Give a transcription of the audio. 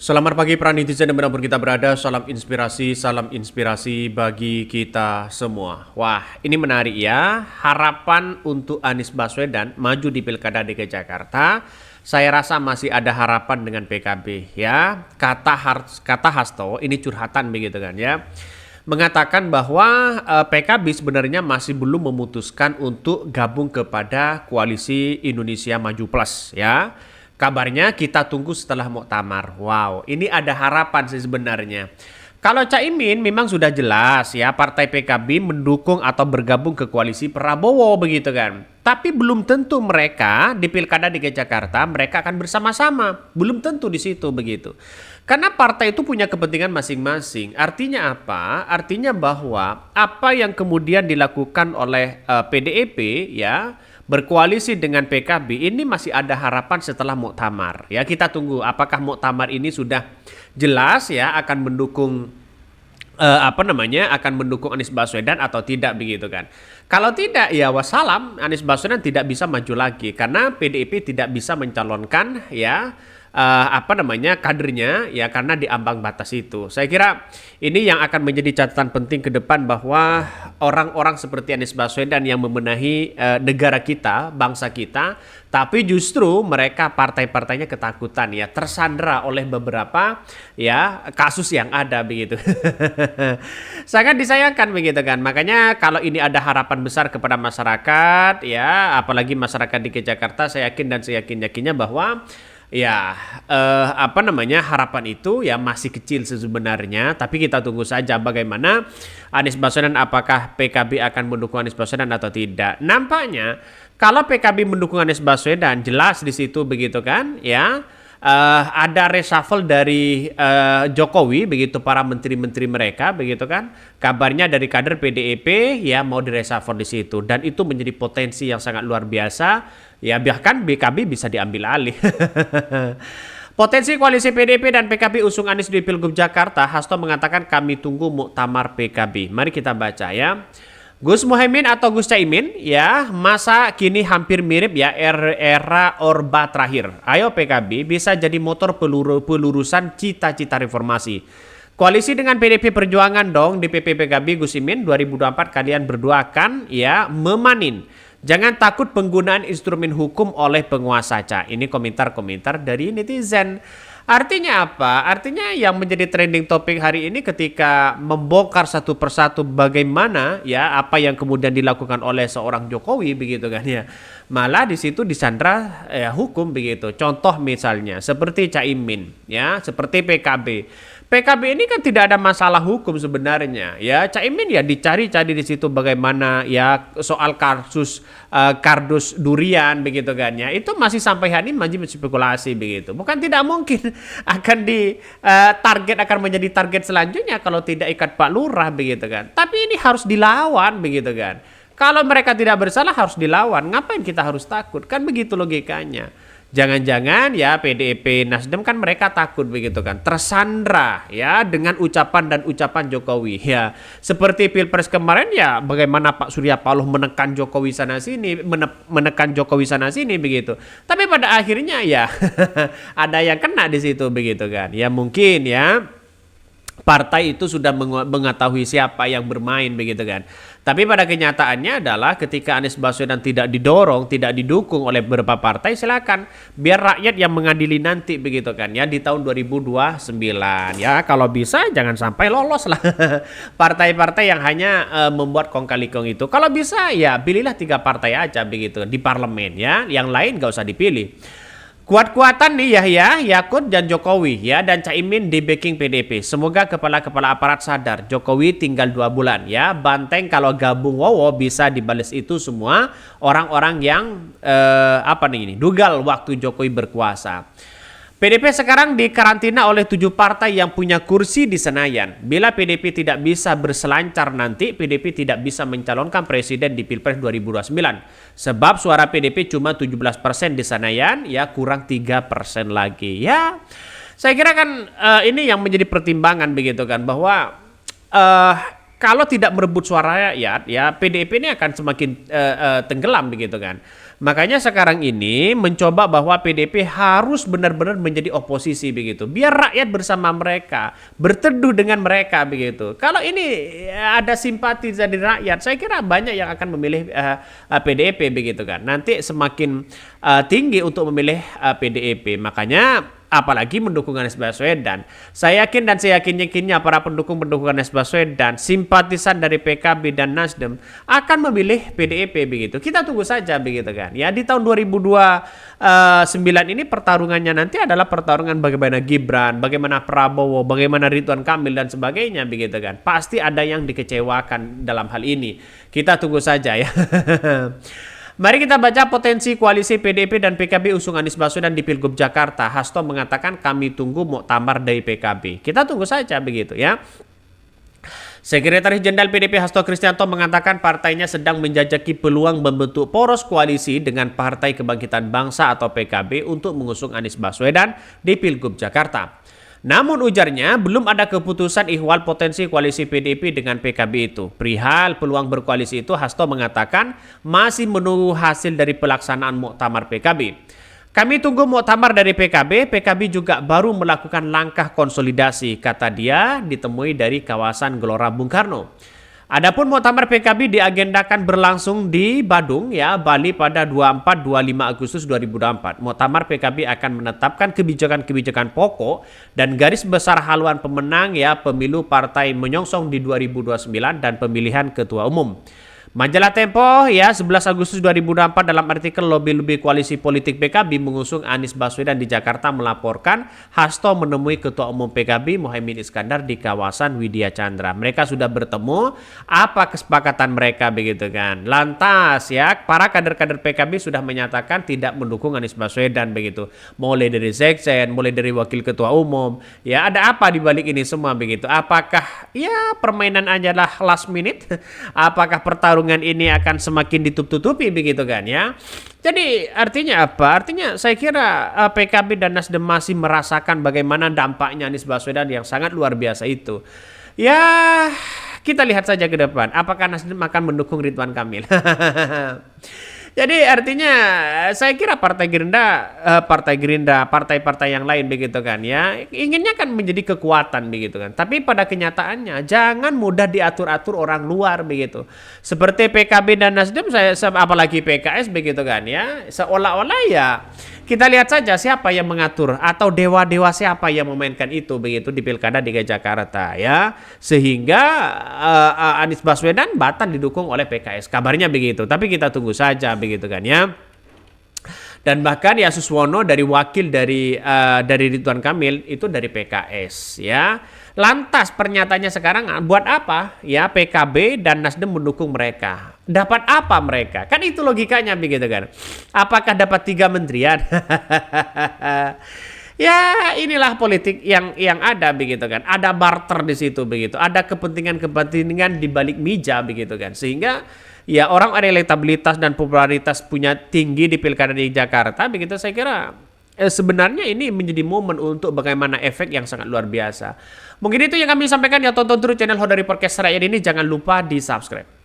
Selamat pagi para netizen dimanapun kita berada, salam inspirasi bagi kita semua. Wah, ini menarik ya, harapan untuk Anies Baswedan maju di Pilkada DKI Jakarta. Saya rasa masih ada harapan dengan PKB ya. Kata Hasto, ini curhatan begitu kan ya. Mengatakan bahwa PKB sebenarnya masih belum memutuskan untuk gabung kepada koalisi Indonesia Maju Plus ya. Kabarnya kita tunggu setelah muktamar. Wow, ini ada harapan sih sebenarnya. Kalau Caimin memang sudah jelas ya, partai PKB mendukung atau bergabung ke koalisi Prabowo begitu kan. Tapi belum tentu mereka di Pilkada DKI Jakarta mereka akan bersama-sama. Belum tentu di situ begitu. Karena partai itu punya kepentingan masing-masing. Artinya apa? Artinya bahwa apa yang kemudian dilakukan oleh PDIP ya, berkoalisi dengan PKB ini masih ada harapan setelah muktamar. Ya, kita tunggu apakah muktamar ini sudah jelas ya akan mendukung akan mendukung Anies Baswedan atau tidak begitu kan. Kalau tidak ya wassalam, Anies Baswedan tidak bisa maju lagi karena PDIP tidak bisa mencalonkan ya kadernya ya karena di ambang batas itu. Saya kira ini yang akan menjadi catatan penting ke depan bahwa orang-orang seperti Anies Baswedan yang membenahi negara kita, bangsa kita, tapi justru mereka partai-partainya ketakutan ya, tersandera oleh beberapa ya kasus yang ada begitu. Sangat disayangkan begitu kan. Makanya kalau ini ada harapan besar kepada masyarakat ya, apalagi masyarakat di Jakarta, saya yakin dan saya yakin-yakinnya bahwa ya, harapan itu ya masih kecil sebenarnya, tapi kita tunggu saja bagaimana Anies Baswedan, apakah PKB akan mendukung Anies Baswedan atau tidak. Nampaknya kalau PKB mendukung Anies Baswedan jelas di situ begitu kan, ya. Ada reshuffle dari Jokowi begitu, para menteri-menteri mereka begitu kan. Kabarnya dari kader PDIP ya mau direshuffle di situ, dan itu menjadi potensi yang sangat luar biasa. Ya bahkan BKB bisa diambil alih. Potensi koalisi PDIP dan PKB usung Anies di Pilgub Jakarta, Hasto mengatakan kami tunggu muktamar PKB. Mari kita baca ya. Gus Muhaimin atau Gus Caimin ya, masa kini hampir mirip ya era Orba terakhir. Ayo PKB bisa jadi motor pelurusan cita-cita reformasi. Koalisi dengan PDIP Perjuangan dong di PP PKB. Gus Imin 2024 kalian berdua kan ya memanin. Jangan takut penggunaan instrumen hukum oleh penguasa. Ini komentar-komentar dari netizen. Artinya apa? Artinya yang menjadi trending topik hari ini ketika membongkar satu persatu bagaimana ya apa yang kemudian dilakukan oleh seorang Jokowi begitu kan ya. Malah di situ disandra hukum begitu. Contoh misalnya seperti Caimin ya, seperti PKB. PKB ini kan tidak ada masalah hukum sebenarnya ya. Caimin ya dicari-cari di situ bagaimana ya soal kasus kardus durian begitu kan ya. Itu masih sampai hari ini masih spekulasi begitu. Bukan tidak mungkin akan akan menjadi target selanjutnya kalau tidak ikat Pak Lurah begitu kan. Tapi ini harus dilawan begitu kan. Kalau mereka tidak bersalah harus dilawan. Ngapain kita harus takut? Kan begitu logikanya. Jangan-jangan ya PDIP Nasdem kan mereka takut begitu kan, tersandra ya dengan ucapan dan ucapan Jokowi ya. Seperti Pilpres kemarin ya bagaimana Pak Surya Paloh menekan Jokowi sana sini, menekan Jokowi sana sini begitu. Tapi pada akhirnya ya ada yang kena di situ begitu kan. Ya mungkin ya partai itu sudah mengetahui siapa yang bermain begitu kan. Tapi pada kenyataannya adalah ketika Anies Baswedan tidak didorong, tidak didukung oleh beberapa partai, silakan biar rakyat yang mengadili nanti begitu kan ya di tahun 2029. Ya kalau bisa jangan sampai lolos lah partai-partai yang hanya membuat kong kali kong itu. Kalau bisa ya pilihlah 3 partai aja begitu di parlemen ya, yang lain gak usah dipilih. Kuat-kuatan nih Yahya, Yakut dan Jokowi ya, dan Caimin di backing PDIP. Semoga kepala-kepala aparat sadar Jokowi tinggal 2 bulan ya. Banteng kalau gabung Wowo bisa dibales itu semua orang-orang yang dugal waktu Jokowi berkuasa. PDIP sekarang dikarantina oleh 7 partai yang punya kursi di Senayan. Bila PDIP tidak bisa berselancar nanti, PDIP tidak bisa mencalonkan presiden di Pilpres 2029. Sebab suara PDIP cuma 17% di Senayan, ya kurang 3% lagi. Ya, saya kira kan ini yang menjadi pertimbangan begitu kan, bahwa kalau tidak merebut suara rakyat, ya PDIP ini akan semakin tenggelam begitu kan. Makanya sekarang ini mencoba bahwa PDIP harus benar-benar menjadi oposisi begitu. Biar rakyat bersama mereka, berteduh dengan mereka begitu. Kalau ini ada simpati dari rakyat, saya kira banyak yang akan memilih PDIP begitu kan. Nanti semakin tinggi untuk memilih PDIP. Makanya apalagi mendukung Anies Baswedan. Saya yakin dan saya yakin-yakinnya para pendukung Anies Baswedan, simpatisan dari PKB dan Nasdem akan memilih PDIP begitu. Kita tunggu saja begitu kan. Ya di tahun 2029 ini pertarungannya nanti adalah pertarungan bagaimana Gibran, bagaimana Prabowo, bagaimana Ridwan Kamil dan sebagainya begitu kan. Pasti ada yang dikecewakan dalam hal ini. Kita tunggu saja ya. Mari kita baca potensi koalisi PDIP dan PKB usung Anies Baswedan di Pilgub Jakarta. Hasto mengatakan kami tunggu muktamar dari PKB. Kita tunggu saja begitu ya. Sekretaris Jenderal PDIP Hasto Kristianto mengatakan partainya sedang menjajaki peluang membentuk poros koalisi dengan Partai Kebangkitan Bangsa atau PKB untuk mengusung Anies Baswedan di Pilgub Jakarta. Namun ujarnya belum ada keputusan ihwal potensi koalisi PDIP dengan PKB itu. Perihal peluang berkoalisi itu Hasto mengatakan masih menunggu hasil dari pelaksanaan muktamar PKB. Kami tunggu muktamar dari PKB juga baru melakukan langkah konsolidasi, kata dia ditemui dari kawasan Gelora Bung Karno. Adapun muktamar PKB diagendakan berlangsung di Badung ya, Bali pada 24-25 Agustus 2024. Muktamar PKB akan menetapkan kebijakan-kebijakan pokok dan garis besar haluan pemenang ya pemilu partai menyongsong di 2029 dan pemilihan ketua umum. Majalah Tempo ya 11 Agustus 2024 dalam artikel lobi-lobi koalisi politik PKB mengusung Anies Baswedan di Jakarta melaporkan Hasto menemui Ketua Umum PKB Muhaimin Iskandar di kawasan Widya Chandra. Mereka sudah bertemu, apa kesepakatan mereka begitu kan. Lantas ya para kader-kader PKB sudah menyatakan tidak mendukung Anies Baswedan begitu. Mulai dari sekjen, mulai dari wakil ketua umum. Ya ada apa di balik ini semua begitu. Apakah ya permainan aja lah last minute? Apakah pertarungan ini akan semakin ditutup-tutupi begitu kan ya. Jadi artinya apa? Artinya saya kira PKB dan Nasdem masih merasakan bagaimana dampaknya Anies Baswedan yang sangat luar biasa itu. Ya kita lihat saja ke depan. Apakah Nasdem akan mendukung Ridwan Kamil? Jadi artinya saya kira partai Gerindra, partai-partai yang lain begitu kan ya, inginnya kan menjadi kekuatan begitu kan. Tapi pada kenyataannya jangan mudah diatur-atur orang luar begitu. Seperti PKB dan Nasdem, apalagi PKS begitu kan ya, seolah-olah ya kita lihat saja siapa yang mengatur atau dewa-dewa siapa yang memainkan itu begitu di Pilkada DKI Jakarta ya. Sehingga Anies Baswedan batal didukung oleh PKS. Kabarnya begitu. Tapi kita tunggu saja begitu kan ya. Dan bahkan ya Suswono dari wakil dari Ridwan Kamil itu dari PKS ya. Lantas pernyataannya sekarang buat apa? Ya PKB dan Nasdem mendukung mereka. Dapat apa mereka? Kan itu logikanya begitu kan. Apakah dapat 3 menterian? Ya inilah politik yang ada begitu kan. Ada barter di situ begitu. Ada kepentingan-kepentingan di balik meja begitu kan. Sehingga ya orang elektabilitas dan popularitas punya tinggi di Pilkada di Jakarta begitu, saya kira sebenarnya ini menjadi momen untuk bagaimana efek yang sangat luar biasa. Mungkin itu yang kami sampaikan ya, tonton terus channel Hodari Podcast Rakyat ini, jangan lupa di subscribe.